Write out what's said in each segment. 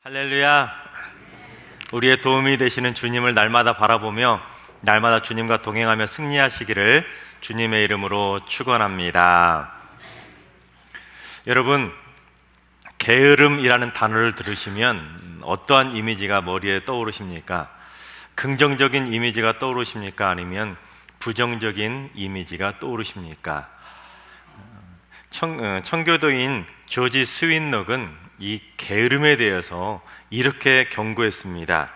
할렐루야. 우리의 도움이 되시는 주님을 날마다 바라보며 날마다 주님과 동행하며 승리하시기를 주님의 이름으로 축원합니다. 여러분, 게으름이라는 단어를 들으시면 어떠한 이미지가 머리에 떠오르십니까? 긍정적인 이미지가 떠오르십니까? 아니면 부정적인 이미지가 떠오르십니까? 청교도인 조지 스윈록은 이 게으름에 대해서 이렇게 경고했습니다.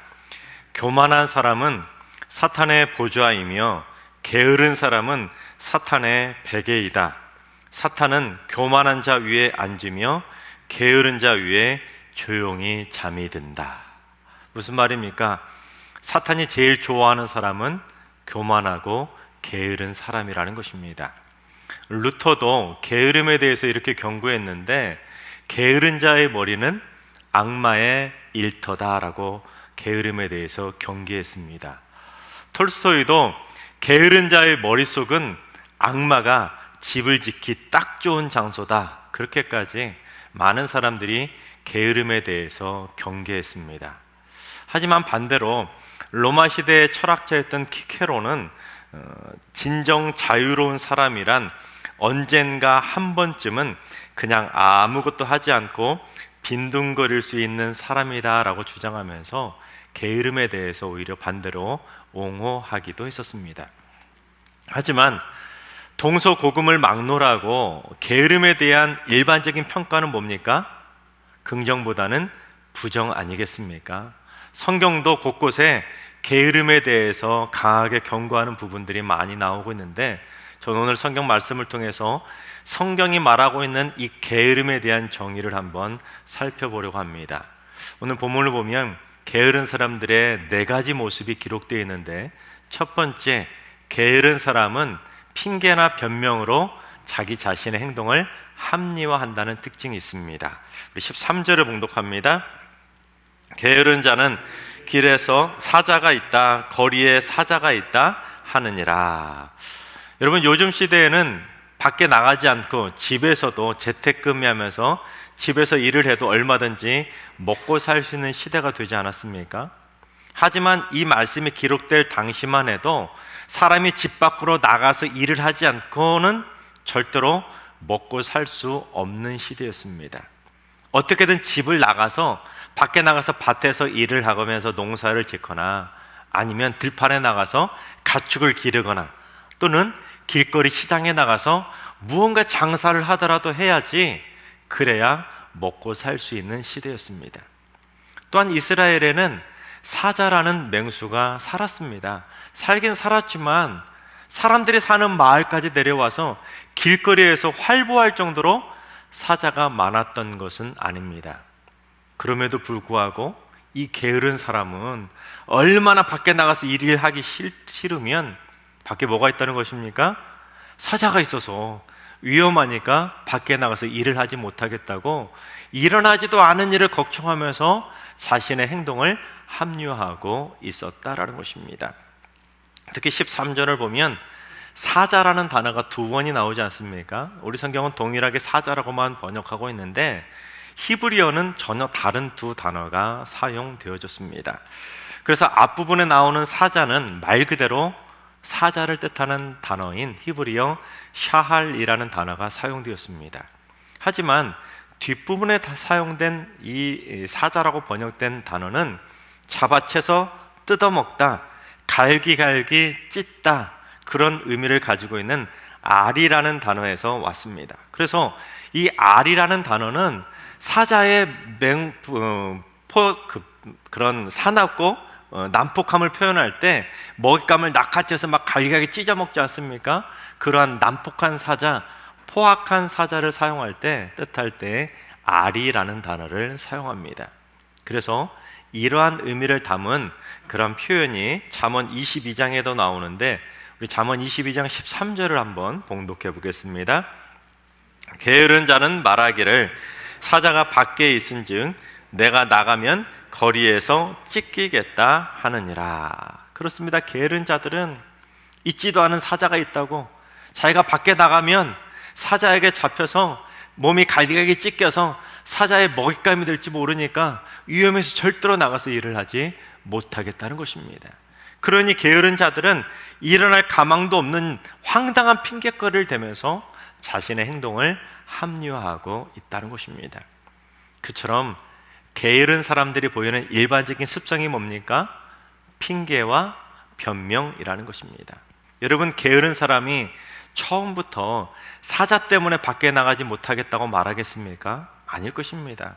교만한 사람은 사탄의 보좌이며 게으른 사람은 사탄의 베개이다. 사탄은 교만한 자 위에 앉으며 게으른 자 위에 조용히 잠이 든다. 무슨 말입니까? 사탄이 제일 좋아하는 사람은 교만하고 게으른 사람이라는 것입니다. 루터도 게으름에 대해서 이렇게 경고했는데, 게으른 자의 머리는 악마의 일터다라고 게으름에 대해서 경계했습니다. 톨스토이도 게으른 자의 머릿속은 악마가 집을 짓기 딱 좋은 장소다, 그렇게까지 많은 사람들이 게으름에 대해서 경계했습니다. 하지만 반대로 로마 시대의 철학자였던 키케로는 진정 자유로운 사람이란 언젠가 한 번쯤은 그냥 아무것도 하지 않고 빈둥거릴 수 있는 사람이다 라고 주장하면서 게으름에 대해서 오히려 반대로 옹호하기도 했었습니다. 하지만 동서고금을 막론하고 게으름에 대한 일반적인 평가는 뭡니까? 긍정보다는 부정 아니겠습니까? 성경도 곳곳에 게으름에 대해서 강하게 경고하는 부분들이 많이 나오고 있는데, 저는 오늘 성경 말씀을 통해서 성경이 말하고 있는 이 게으름에 대한 정의를 한번 살펴보려고 합니다. 오늘 본문을 보면 게으른 사람들의 네 가지 모습이 기록되어 있는데, 첫 번째, 게으른 사람은 핑계나 변명으로 자기 자신의 행동을 합리화한다는 특징이 있습니다. 우리 13절을 봉독합니다. 게으른 자는 길에서 사자가 있다, 거리에 사자가 있다 하느니라. 여러분, 요즘 시대에는 밖에 나가지 않고 집에서도 재택근무하면서 집에서 일을 해도 얼마든지 먹고 살 수 있는 시대가 되지 않았습니까? 하지만 이 말씀이 기록될 당시만 해도 사람이 집 밖으로 나가서 일을 하지 않고는 절대로 먹고 살 수 없는 시대였습니다. 어떻게든 집을 나가서, 밖에 나가서 밭에서 일을 하면서 농사를 짓거나, 아니면 들판에 나가서 가축을 기르거나, 또는 길거리 시장에 나가서 무언가 장사를 하더라도 해야지, 그래야 먹고 살 수 있는 시대였습니다. 또한 이스라엘에는 사자라는 맹수가 살았습니다. 살긴 살았지만 사람들이 사는 마을까지 내려와서 길거리에서 활보할 정도로 사자가 많았던 것은 아닙니다. 그럼에도 불구하고 이 게으른 사람은 얼마나 밖에 나가서 일을 하기 싫으면, 밖에 뭐가 있다는 것입니까? 사자가 있어서 위험하니까 밖에 나가서 일을 하지 못하겠다고 일어나지도 않은 일을 걱정하면서 자신의 행동을 합리화하고 있었다라는 것입니다. 특히 13절을 보면 사자라는 단어가 두 번이 나오지 않습니까? 우리 성경은 동일하게 사자라고만 번역하고 있는데, 히브리어는 전혀 다른 두 단어가 사용되어졌습니다. 그래서 앞부분에 나오는 사자는 말 그대로 사자를 뜻하는 단어인 히브리어 샤할이라는 단어가 사용되었습니다. 하지만 뒷부분에 사용된 이 사자라고 번역된 단어는 잡아채서 뜯어먹다, 갈기갈기 찢다, 그런 의미를 가지고 있는 알이라는 단어에서 왔습니다. 그래서 이 알이라는 단어는 사자의 그런 사납고 난폭함을 표현할 때 먹잇감을 낚아채서 막 갈기갈기 찢어먹지 않습니까? 그러한 난폭한 사자, 포악한 사자를 사용할 때, 뜻할 때 알이라는 단어를 사용합니다. 그래서 이러한 의미를 담은 그런 표현이 잠언 22장에도 나오는데, 우리 잠언 22장 13절을 한번 봉독해 보겠습니다. 게으른 자는 말하기를 사자가 밖에 있은즉 내가 나가면 거리에서 찢기겠다 하느니라. 그렇습니다. 게으른 자들은 있지도 않은 사자가 있다고, 자기가 밖에 나가면 사자에게 잡혀서 몸이 갈기갈기 찢겨서 사자의 먹잇감이 될지 모르니까 위험해서 절대로 나가서 일을 하지 못하겠다는 것입니다. 그러니 게으른 자들은 일어날 가망도 없는 황당한 핑계거리를 대면서 자신의 행동을 합리화하고 있다는 것입니다. 그처럼 게으른 사람들이 보이는 일반적인 습성이 뭡니까? 핑계와 변명이라는 것입니다. 여러분, 게으른 사람이 처음부터 사자 때문에 밖에 나가지 못하겠다고 말하겠습니까? 아닐 것입니다.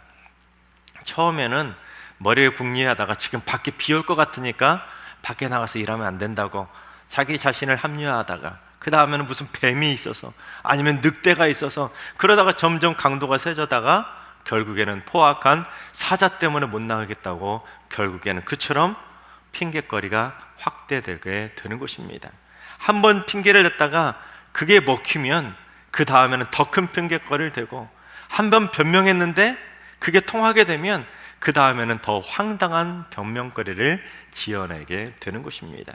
처음에는 머리를 궁리하다가 지금 밖에 비 올 것 같으니까 밖에 나가서 일하면 안 된다고 자기 자신을 합리화하다가, 그 다음에는 무슨 뱀이 있어서 아니면 늑대가 있어서, 그러다가 점점 강도가 세져다가 결국에는 포악한 사자 때문에 못 나가겠다고 결국에는 그처럼 핑계거리가 확대되게 되는 것입니다. 한 번 핑계를 냈다가 그게 먹히면 그 다음에는 더 큰 핑계거리를 대고, 한 번 변명했는데 그게 통하게 되면 그 다음에는 더 황당한 변명거리를 지어내게 되는 것입니다.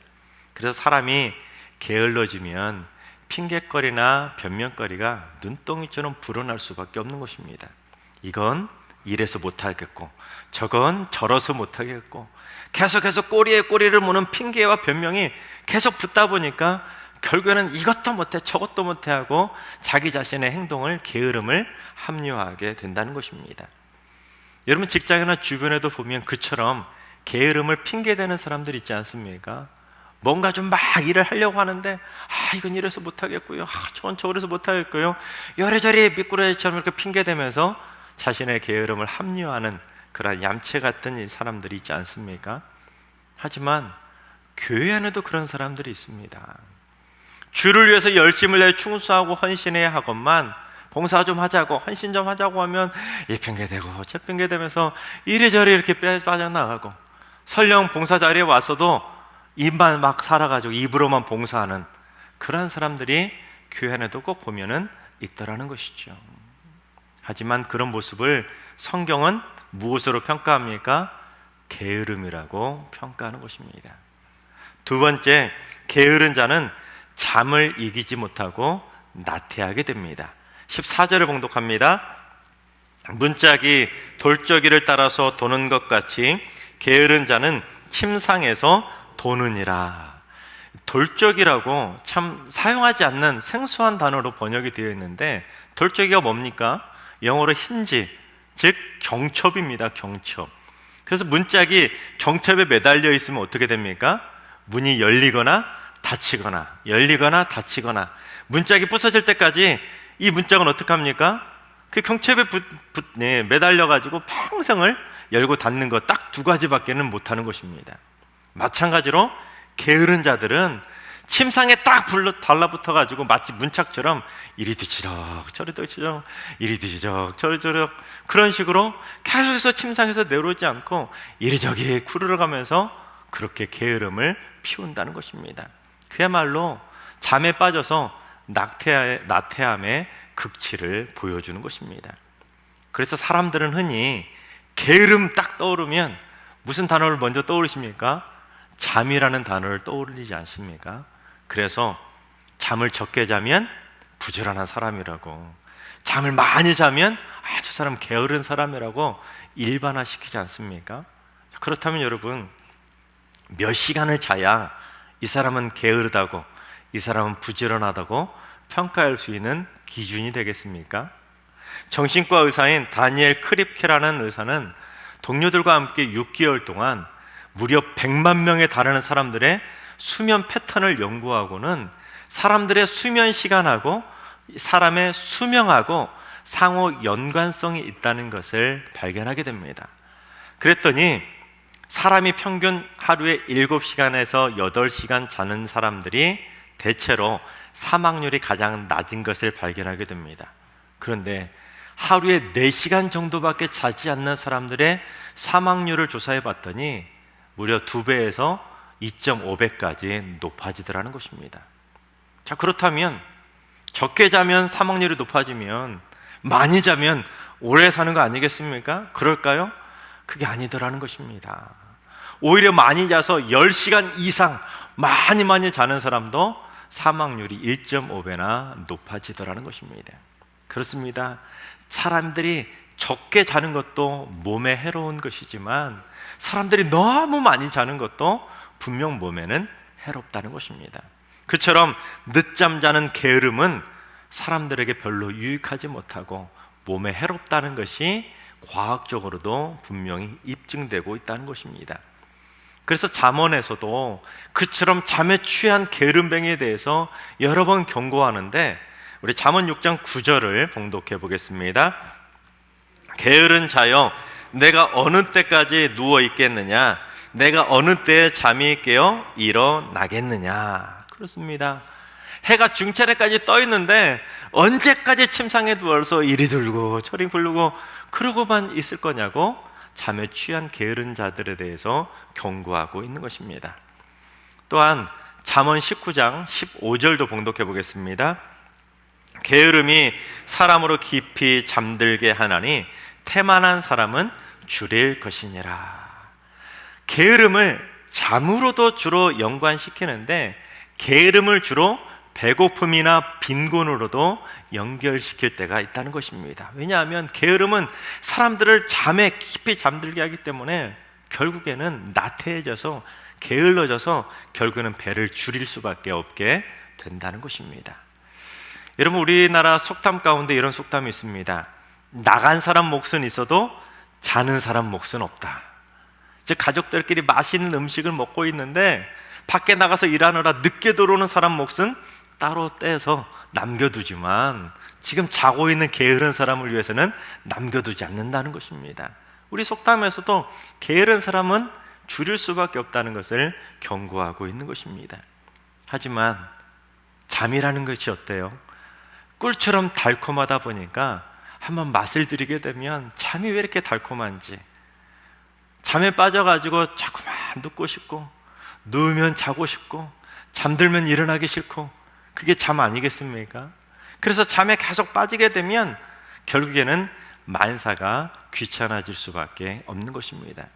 그래서 사람이 게을러지면 핑계거리나 변명거리가 눈덩이처럼 불어날 수밖에 없는 것입니다. 이건 이래서 못하겠고 저건 저러서 못하겠고, 계속해서 꼬리에 꼬리를 무는 핑계와 변명이 계속 붙다 보니까 결국에는 이것도 못해 저것도 못해 하고 자기 자신의 행동을, 게으름을 합리화하게 된다는 것입니다. 여러분, 직장이나 주변에도 보면 그처럼 게으름을 핑계대는 사람들 있지 않습니까? 뭔가 좀 막 일을 하려고 하는데 이건 이래서 못하겠고요, 저건 저래서 못하겠고요, 여래저래 미꾸라지처럼 이렇게 핑계대면서 자신의 게으름을 합리화하는 그런 얌체 같은 사람들이 있지 않습니까? 하지만 교회 안에도 그런 사람들이 있습니다. 주를 위해서 열심을 내 충수하고 헌신해야 하건만, 봉사 좀 하자고, 헌신 좀 하자고 하면 이 핑계대고 저 핑계대면서 이리저리 이렇게 빠져나가고, 설령 봉사 자리에 와서도 입만 막 살아가지고 입으로만 봉사하는 그런 사람들이 교회 안에도 꼭 보면은 있더라는 것이죠. 하지만 그런 모습을 성경은 무엇으로 평가합니까? 게으름이라고 평가하는 것입니다. 두 번째, 게으른 자는 잠을 이기지 못하고 나태하게 됩니다. 14절을 봉독합니다. 문짝이 돌저기를 따라서 도는 것 같이 게으른 자는 침상에서 도느니라. 돌적이라고 참 사용하지 않는 생소한 단어로 번역이 되어 있는데, 돌적이가 뭡니까? 영어로 힌지, 즉 경첩입니다. 경첩. 그래서 문짝이 경첩에 매달려 있으면 어떻게 됩니까? 문이 열리거나 닫히거나 열리거나 닫히거나, 문짝이 부서질 때까지 이 문짝은 어떻게 합니까? 그 경첩에 매달려 가지고 평생을 열고 닫는 것 딱 두 가지밖에는 못하는 것입니다. 마찬가지로 게으른 자들은 침상에 딱 달라붙어 가지고 마치 문짝처럼 이리 뒤치덕 저리 뒤치덕, 이리 뒤치덕 저리 뒤치덕, 그런 식으로 계속해서 침상에서 내려오지 않고 이리저리 구르러가면서 그렇게 게으름을 피운다는 것입니다. 그야말로 잠에 빠져서 나태함의 극치를 보여주는 것입니다. 그래서 사람들은 흔히 게으름 딱 떠오르면 무슨 단어를 먼저 떠오르십니까? 잠이라는 단어를 떠올리지 않습니까? 그래서 잠을 적게 자면 부지런한 사람이라고, 잠을 많이 자면 저 사람 게으른 사람이라고 일반화시키지 않습니까? 그렇다면 여러분, 몇 시간을 자야 이 사람은 게으르다고, 이 사람은 부지런하다고 평가할 수 있는 기준이 되겠습니까? 정신과 의사인 다니엘 크립케라는 의사는 동료들과 함께 6개월 동안 무려 100만 명에 달하는 사람들의 수면 패턴을 연구하고는 사람들의 수면 시간하고 사람의 수명하고 상호 연관성이 있다는 것을 발견하게 됩니다. 그랬더니 사람이 평균 하루에 7시간에서 8시간 자는 사람들이 대체로 사망률이 가장 낮은 것을 발견하게 됩니다. 그런데 하루에 4시간 정도밖에 자지 않는 사람들의 사망률을 조사해 봤더니 무려 2배에서 2.5배까지 높아지더라는 것입니다. 자, 그렇다면 적게 자면 사망률이 높아지면 많이 자면 오래 사는 거 아니겠습니까? 그럴까요? 그게 아니더라는 것입니다. 오히려 많이 자서 10시간 이상 많이 자는 사람도 사망률이 1.5배나 높아지더라는 것입니다. 그렇습니다. 사람들이 적게 자는 것도 몸에 해로운 것이지만 사람들이 너무 많이 자는 것도 분명 몸에는 해롭다는 것입니다. 그처럼 늦잠 자는 게으름은 사람들에게 별로 유익하지 못하고 몸에 해롭다는 것이 과학적으로도 분명히 입증되고 있다는 것입니다. 그래서 잠언에서도 그처럼 잠에 취한 게으름뱅이에 대해서 여러 번 경고하는데, 우리 잠언 6장 9절을 봉독해 보겠습니다. 게으른 자여, 내가 어느 때까지 누워 있겠느냐? 내가 어느 때에 잠이 깨어 일어나겠느냐? 그렇습니다. 해가 중차례까지 떠 있는데 언제까지 침상에 누워서 이리 들고 저리 굴르고 그러고만 있을 거냐고 잠에 취한 게으른 자들에 대해서 경고하고 있는 것입니다. 또한 잠언 19장 15절도 봉독해 보겠습니다. 게으름이 사람으로 깊이 잠들게 하나니 태만한 사람은 줄일 것이니라. 게으름을 잠으로도 주로 연관시키는데 게으름을 주로 배고픔이나 빈곤으로도 연결시킬 때가 있다는 것입니다. 왜냐하면 게으름은 사람들을 잠에 깊이 잠들게 하기 때문에 결국에는 나태해져서 게을러져서 결국에는 배를 줄일 수밖에 없게 된다는 것입니다. 여러분, 우리나라 속담 가운데 이런 속담이 있습니다. 나간 사람 몫은 있어도 자는 사람 몫은 없다. 즉, 가족들끼리 맛있는 음식을 먹고 있는데 밖에 나가서 일하느라 늦게 들어오는 사람 몫은 따로 떼서 남겨두지만 지금 자고 있는 게으른 사람을 위해서는 남겨두지 않는다는 것입니다. 우리 속담에서도 게으른 사람은 줄일 수밖에 없다는 것을 경고하고 있는 것입니다. 하지만 잠이라는 것이 어때요? 꿀처럼 달콤하다 보니까 한번 맛을 들이게 되면 잠이 왜 이렇게 달콤한지, 잠에 빠져가지고 자꾸만 눕고 싶고, 누우면 자고 싶고, 잠들면 일어나기 싫고, 그게 잠 아니겠습니까? 그래서 잠에 계속 빠지게 되면 결국에는 만사가 귀찮아질 수밖에 없는 것입니다.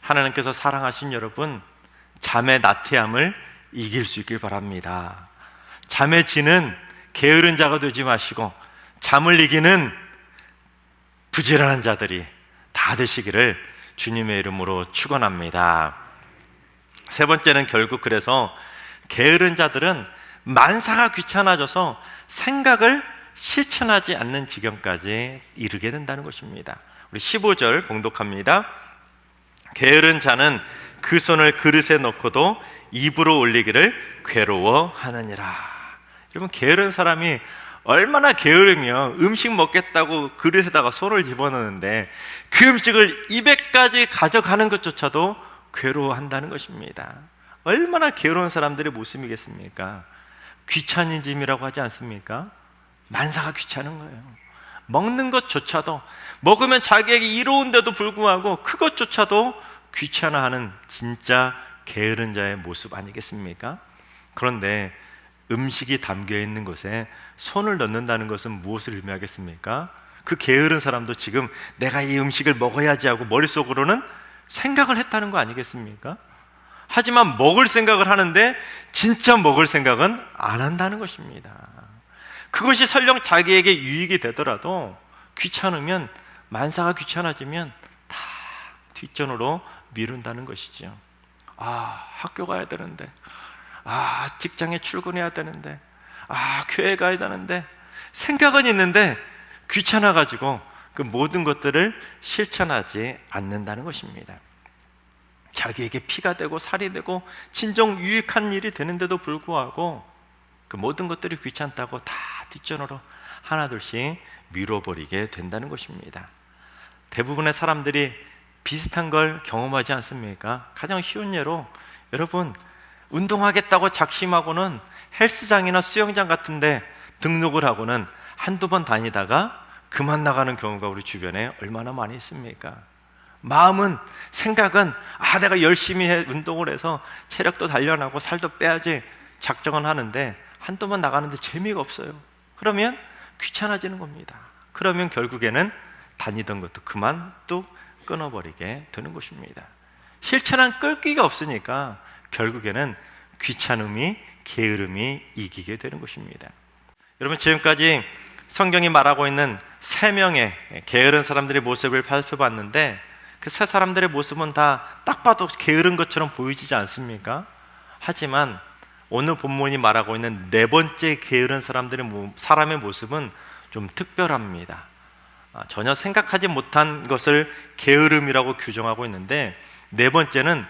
하나님께서 사랑하신 여러분, 잠의 나태함을 이길 수 있길 바랍니다. 잠에 지는 게으른 자가 되지 마시고 잠을 이기는 부지런한 자들이 다 되시기를 주님의 이름으로 축원합니다. 세 번째는 결국 그래서 게으른 자들은 만사가 귀찮아져서 생각을 실천하지 않는 지경까지 이르게 된다는 것입니다. 우리 15절 봉독합니다. 게으른 자는 그 손을 그릇에 넣고도 입으로 올리기를 괴로워하느니라. 여러분, 게으른 사람이 얼마나 게으르면 음식 먹겠다고 그릇에다가 손을 집어넣는데 그 음식을 입에까지 가져가는 것조차도 괴로워한다는 것입니다. 얼마나 게으른 사람들의 모습이겠습니까? 귀차니즘이라고 하지 않습니까? 만사가 귀찮은 거예요. 먹는 것조차도, 먹으면 자기에게 이로운데도 불구하고 그것조차도 귀찮아하는 진짜 게으른 자의 모습 아니겠습니까? 그런데 음식이 담겨 있는 곳에 손을 넣는다는 것은 무엇을 의미하겠습니까? 그 게으른 사람도 지금 내가 이 음식을 먹어야지 하고 머릿속으로는 생각을 했다는 거 아니겠습니까? 하지만 먹을 생각을 하는데 진짜 먹을 생각은 안 한다는 것입니다. 그것이 설령 자기에게 유익이 되더라도 귀찮으면, 만사가 귀찮아지면 다 뒷전으로 미룬다는 것이죠. 아, 학교 가야 되는데, 아, 직장에 출근해야 되는데, 아, 교회 가야 되는데, 생각은 있는데 귀찮아가지고 그 모든 것들을 실천하지 않는다는 것입니다. 자기에게 피가 되고 살이 되고 진정 유익한 일이 되는데도 불구하고 그 모든 것들이 귀찮다고 다 뒷전으로 하나둘씩 미뤄버리게 된다는 것입니다. 대부분의 사람들이 비슷한 걸 경험하지 않습니까? 가장 쉬운 예로, 여러분, 운동하겠다고 작심하고는 헬스장이나 수영장 같은 데 등록을 하고는 한두 번 다니다가 그만 나가는 경우가 우리 주변에 얼마나 많이 있습니까? 마음은, 생각은 내가 열심히 운동을 해서 체력도 단련하고 살도 빼야지 작정은 하는데 한두 번 나가는데 재미가 없어요. 그러면 귀찮아지는 겁니다. 그러면 결국에는 다니던 것도 그만 뚝 끊어버리게 되는 것입니다. 실천한 끈기가 없으니까 결국에는 귀찮음이, 게으름이 이기게 되는 것입니다. 여러분, 지금까지 성경이 말하고 있는 세 명의 게으른 사람들의 모습을 살펴봤는데 그 세 사람들의 모습은 다 딱 봐도 게으른 것처럼 보이지 않습니까? 하지만 오늘 본문이 말하고 있는 네 번째 게으른 사람의 모습은 좀 특별합니다. 전혀 생각하지 못한 것을 게으름이라고 규정하고 있는데, 네 번째는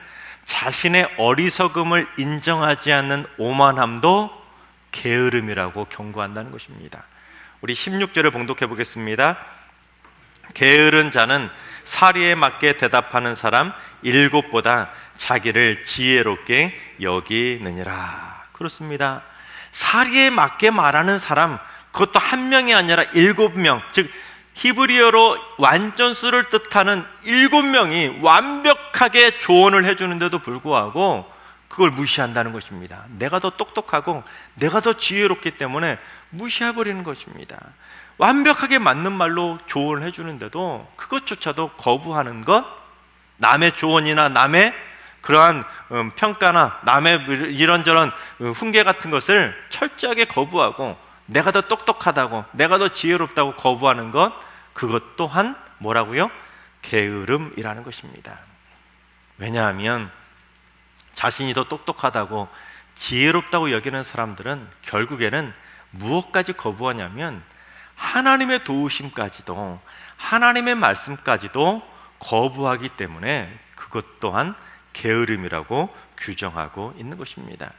자신의 어리석음을 인정하지 않는 오만함도 게으름이라고 경고한다는 것입니다. 우리 16절을 봉독해 보겠습니다. 게으른 자는 사리에 맞게 대답하는 사람 7보다 자기를 지혜롭게 여기느니라. 그렇습니다. 사리에 맞게 말하는 사람, 그것도 한 명이 아니라 7명, 즉 히브리어로 완전수를 뜻하는 7명이 완벽하게 조언을 해주는데도 불구하고 그걸 무시한다는 것입니다. 내가 더 똑똑하고 내가 더 지혜롭기 때문에 무시해버리는 것입니다. 완벽하게 맞는 말로 조언을 해주는데도 그것조차도 거부하는 것, 남의 조언이나 남의 그러한 평가나 남의 이런저런 훈계 같은 것을 철저하게 거부하고 내가 더 똑똑하다고, 내가 더 지혜롭다고 거부하는 것, 그것 또한 뭐라고요? 게으름이라는 것입니다. 왜냐하면 자신이 더 똑똑하다고 지혜롭다고 여기는 사람들은 결국에는 무엇까지 거부하냐면 하나님의 도우심까지도, 하나님의 말씀까지도 거부하기 때문에 그것 또한 게으름이라고 규정하고 있는 것입니다.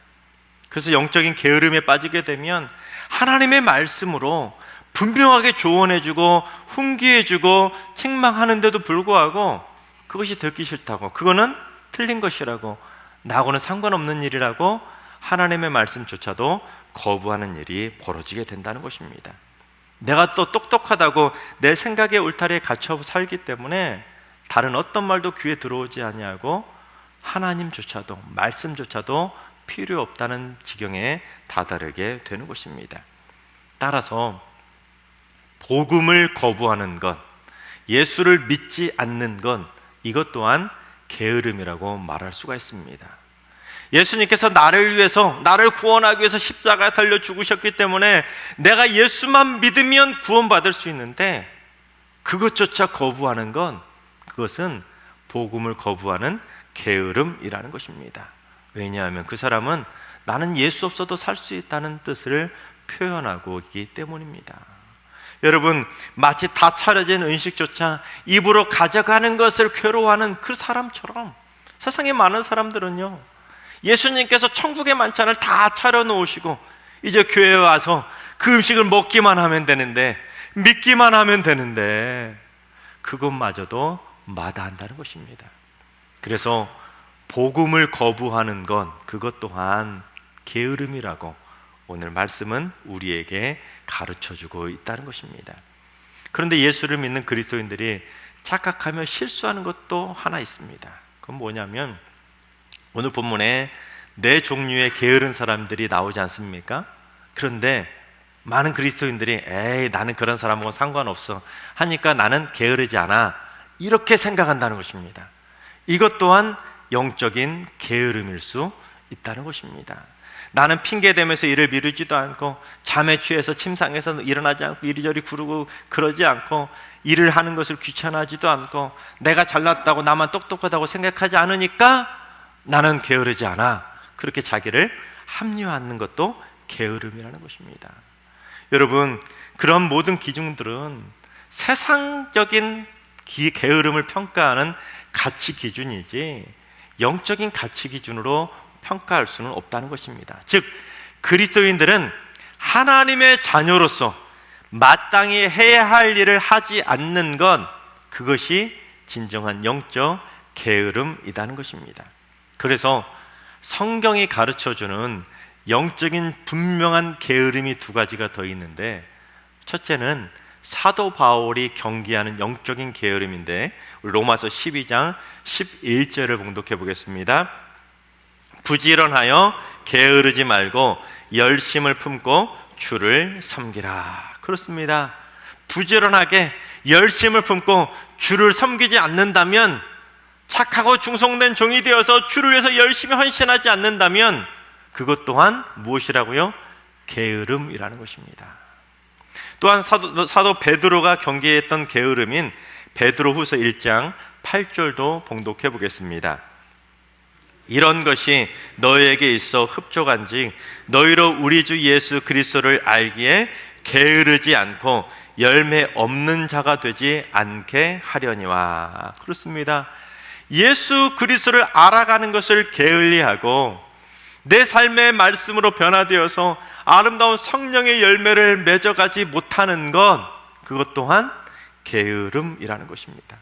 그래서 영적인 게으름에 빠지게 되면 하나님의 말씀으로 분명하게 조언해주고 훈계해주고 책망하는데도 불구하고 그것이 듣기 싫다고, 그거는 틀린 것이라고, 나하고는 상관없는 일이라고 하나님의 말씀조차도 거부하는 일이 벌어지게 된다는 것입니다. 내가 또 똑똑하다고 내 생각의 울타리에 갇혀 살기 때문에 다른 어떤 말도 귀에 들어오지 아니하고 하나님조차도, 말씀조차도 필요 없다는 지경에 다다르게 되는 것입니다. 따라서 복음을 거부하는 것, 예수를 믿지 않는 것, 이것 또한 게으름이라고 말할 수가 있습니다. 예수님께서 나를 위해서, 나를 구원하기 위해서 십자가에 달려 죽으셨기 때문에 내가 예수만 믿으면 구원받을 수 있는데 그것조차 거부하는 건, 그것은 복음을 거부하는 게으름이라는 것입니다. 왜냐하면 그 사람은 나는 예수 없어도 살 수 있다는 뜻을 표현하고 있기 때문입니다. 여러분, 마치 다 차려진 음식조차 입으로 가져가는 것을 괴로워하는 그 사람처럼 세상에 많은 사람들은요, 예수님께서 천국의 만찬을 다 차려놓으시고 이제 교회에 와서 그 음식을 먹기만 하면 되는데, 믿기만 하면 되는데 그것마저도 마다한다는 것입니다. 그래서 복음을 거부하는 건, 그것 또한 게으름이라고 오늘 말씀은 우리에게 가르쳐주고 있다는 것입니다. 그런데 예수를 믿는 그리스도인들이 착각하며 실수하는 것도 하나 있습니다. 그건 뭐냐면 오늘 본문에 네 종류의 게으른 사람들이 나오지 않습니까? 그런데 많은 그리스도인들이 에이, 나는 그런 사람하고는 상관없어 하니까 나는 게으르지 않아, 이렇게 생각한다는 것입니다. 이것 또한 영적인 게으름일 수 있다는 것입니다. 나는 핑계대면서 일을 미루지도 않고 잠에 취해서 침상에서 일어나지 않고 이리저리 구르고 그러지 않고 일을 하는 것을 귀찮아하지도 않고 내가 잘났다고 나만 똑똑하다고 생각하지 않으니까 나는 게으르지 않아, 그렇게 자기를 합리화하는 것도 게으름이라는 것입니다. 여러분, 그런 모든 기준들은 세상적인 게으름을 평가하는 가치 기준이지 영적인 가치 기준으로 평가할 수는 없다는 것입니다. 즉, 그리스도인들은 하나님의 자녀로서 마땅히 해야 할 일을 하지 않는 건, 그것이 진정한 영적 게으름이라는 것입니다. 그래서 성경이 가르쳐주는 영적인 분명한 게으름이 두 가지가 더 있는데, 첫째는 사도 바울이 경계하는 영적인 게으름인데 우리 로마서 12장 11절을 봉독해 보겠습니다. 부지런하여 게으르지 말고 열심을 품고 주를 섬기라. 그렇습니다. 부지런하게 열심을 품고 주를 섬기지 않는다면, 착하고 충성된 종이 되어서 주를 위해서 열심히 헌신하지 않는다면 그것 또한 무엇이라고요? 게으름이라는 것입니다. 또한 사도 베드로가 경계했던 게으름인 베드로후서 1장 8절도 봉독해 보겠습니다. 이런 것이 너희에게 있어 흡족한즉 너희로 우리 주 예수 그리스도를 알기에 게으르지 않고 열매 없는 자가 되지 않게 하려니와. 그렇습니다. 예수 그리스도를 알아가는 것을 게을리하고 내 삶의 말씀으로 변화되어서 아름다운 성령의 열매를 맺어가지 못하는 것, 그것 또한 게으름이라는 것입니다.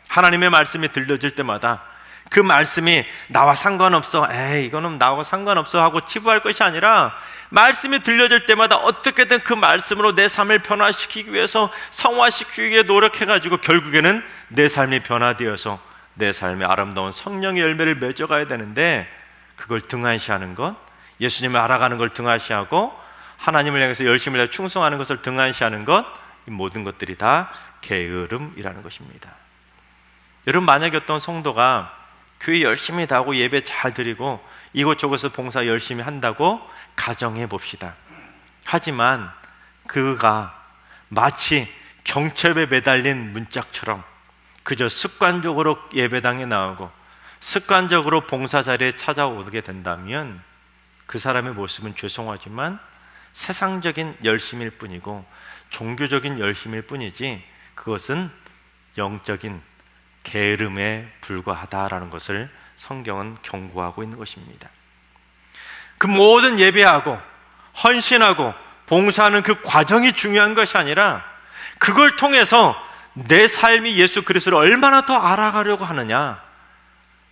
하나님의 말씀이 들려질 때마다 그 말씀이 나와 상관없어, 이거는 나와 상관없어 하고 치부할 것이 아니라 말씀이 들려질 때마다 어떻게든 그 말씀으로 내 삶을 변화시키기 위해서 성화시키기 위해 노력해가지고 결국에는 내 삶이 변화되어서 내 삶의 아름다운 성령의 열매를 맺어가야 되는데, 그걸 등한시하는 것, 예수님을 알아가는 걸 등한시하고 하나님을 향해서 열심을 다해 충성하는 것을 등한시하는 것, 이 모든 것들이 다 게으름이라는 것입니다. 여러분, 만약에 어떤 성도가 교회 열심히 다하고 예배 잘 드리고 이곳저곳에서 봉사 열심히 한다고 가정해 봅시다. 하지만 그가 마치 경첩에 매달린 문짝처럼 그저 습관적으로 예배당에 나오고 습관적으로 봉사 자리에 찾아오게 된다면 그 사람의 모습은 죄송하지만 세상적인 열심일 뿐이고 종교적인 열심일 뿐이지 그것은 영적인 게으름에 불과하다라는 것을 성경은 경고하고 있는 것입니다. 그 모든 예배하고 헌신하고 봉사하는 그 과정이 중요한 것이 아니라 그걸 통해서 내 삶이 예수 그리스도를 얼마나 더 알아가려고 하느냐,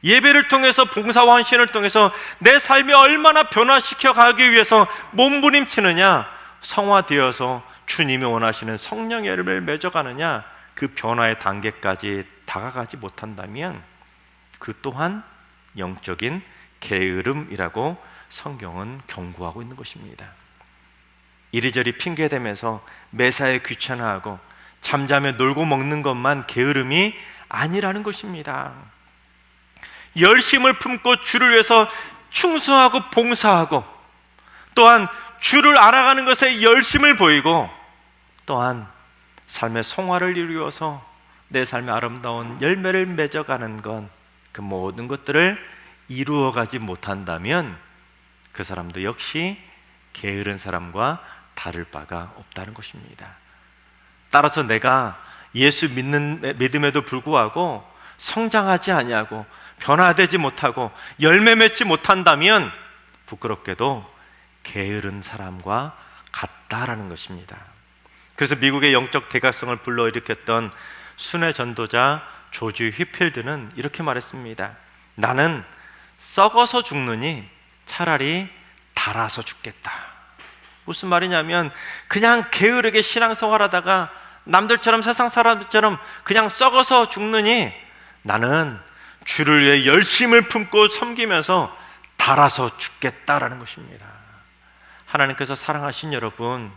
예배를 통해서 봉사와 헌신을 통해서 내 삶이 얼마나 변화시켜 가기 위해서 몸부림치느냐, 성화되어서 주님이 원하시는 성령의 열매를 맺어가느냐, 그 변화의 단계까지 다가가지 못한다면 그 또한 영적인 게으름이라고 성경은 경고하고 있는 것입니다. 이리저리 핑계대면서 매사에 귀찮아하고 잠자며 놀고 먹는 것만 게으름이 아니라는 것입니다. 열심을 품고 주를 위해서 충성하고 봉사하고 또한 주를 알아가는 것에 열심을 보이고 또한 삶의 성화를 이루어서 내 삶의 아름다운 열매를 맺어가는 것, 그 모든 것들을 이루어가지 못한다면 그 사람도 역시 게으른 사람과 다를 바가 없다는 것입니다. 따라서 내가 예수 믿음에도 불구하고 성장하지 아니하고 변화되지 못하고 열매 맺지 못한다면 부끄럽게도 게으른 사람과 같다라는 것입니다. 그래서 미국의 영적 대각성을 불러일으켰던 순회 전도자 조지 휘필드는 이렇게 말했습니다. 나는 썩어서 죽느니 차라리 달아서 죽겠다. 무슨 말이냐면 그냥 게으르게 신앙생활하다가 남들처럼 세상 사람들처럼 그냥 썩어서 죽느니 나는 주를 위해 열심을 품고 섬기면서 달아서 죽겠다라는 것입니다. 하나님께서 사랑하신 여러분,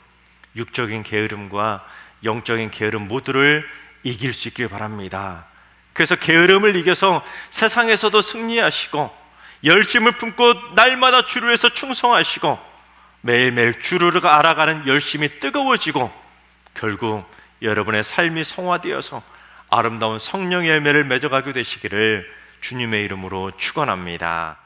육적인 게으름과 영적인 게으름 모두를 이길 수 있길 바랍니다. 그래서 게으름을 이겨서 세상에서도 승리하시고 열심을 품고 날마다 주를 위해서 충성하시고 매일매일 주를 알아가는 열심이 뜨거워지고 결국 여러분의 삶이 성화되어서 아름다운 성령의 열매를 맺어가게 되시기를 주님의 이름으로 축원합니다.